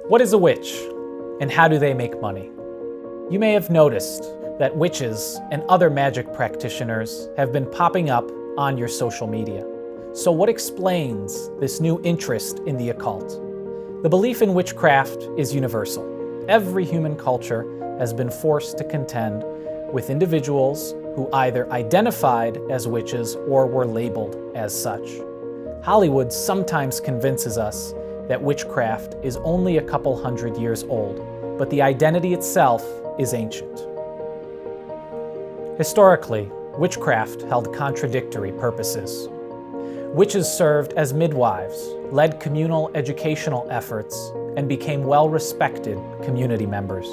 What is a witch, and how do they make money? You may have noticed that witches and other magic practitioners have been popping up on your social media. So what explains this new interest in the occult? The belief in witchcraft is universal. Every human culture has been forced to contend with individuals who either identified as witches or were labeled as such. Hollywood sometimes convinces us that witchcraft is only a couple hundred years old, but the identity itself is ancient. Historically, witchcraft held contradictory purposes. Witches served as midwives, led communal educational efforts, and became well-respected community members.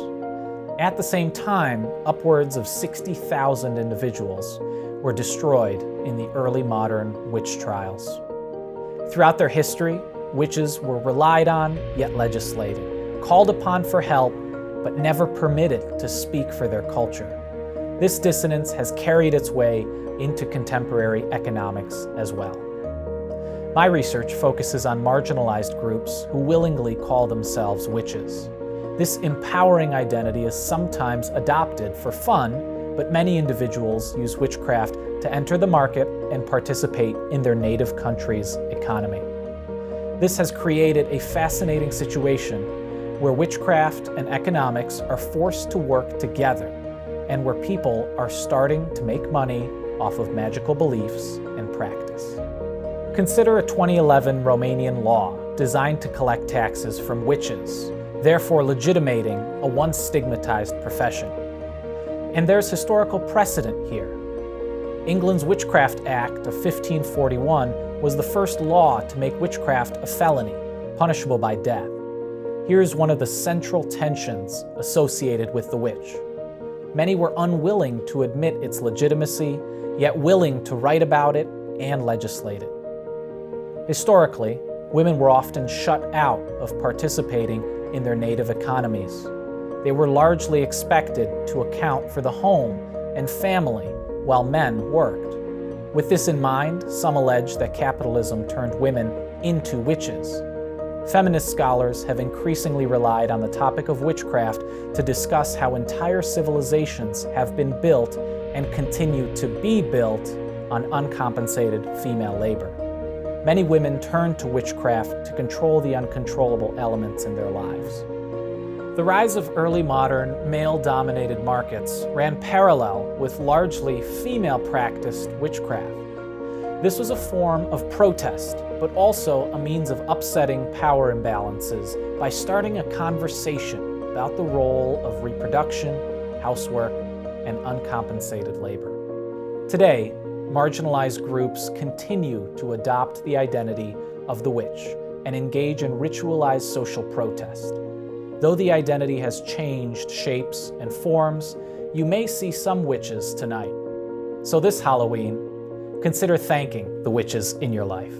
At the same time, upwards of 60,000 individuals were destroyed in the early modern witch trials. Throughout their history, witches were relied on, yet legislated, called upon for help, but never permitted to speak for their culture. This dissonance has carried its way into contemporary economics as well. My research focuses on marginalized groups who willingly call themselves witches. This empowering identity is sometimes adopted for fun, but many individuals use witchcraft to enter the market and participate in their native country's economy. This has created a fascinating situation where witchcraft and economics are forced to work together, and where people are starting to make money off of magical beliefs and practice. Consider a 2011 Romanian law designed to collect taxes from witches, therefore legitimating a once stigmatized profession. And there's historical precedent here. England's Witchcraft Act of 1541 was the first law to make witchcraft a felony, punishable by death. Here's one of the central tensions associated with the witch. Many were unwilling to admit its legitimacy, yet willing to write about it and legislate it. Historically, women were often shut out of participating in their native economies. They were largely expected to account for the home and family while men worked. With this in mind, some allege that capitalism turned women into witches. Feminist scholars have increasingly relied on the topic of witchcraft to discuss how entire civilizations have been built and continue to be built on uncompensated female labor. Many women turn to witchcraft to control the uncontrollable elements in their lives. The rise of early modern, male-dominated markets ran parallel with largely female-practiced witchcraft. This was a form of protest, but also a means of upsetting power imbalances by starting a conversation about the role of reproduction, housework, and uncompensated labor. Today, marginalized groups continue to adopt the identity of the witch and engage in ritualized social protest. Though the identity has changed shapes and forms, you may see some witches tonight. So this Halloween, consider thanking the witches in your life.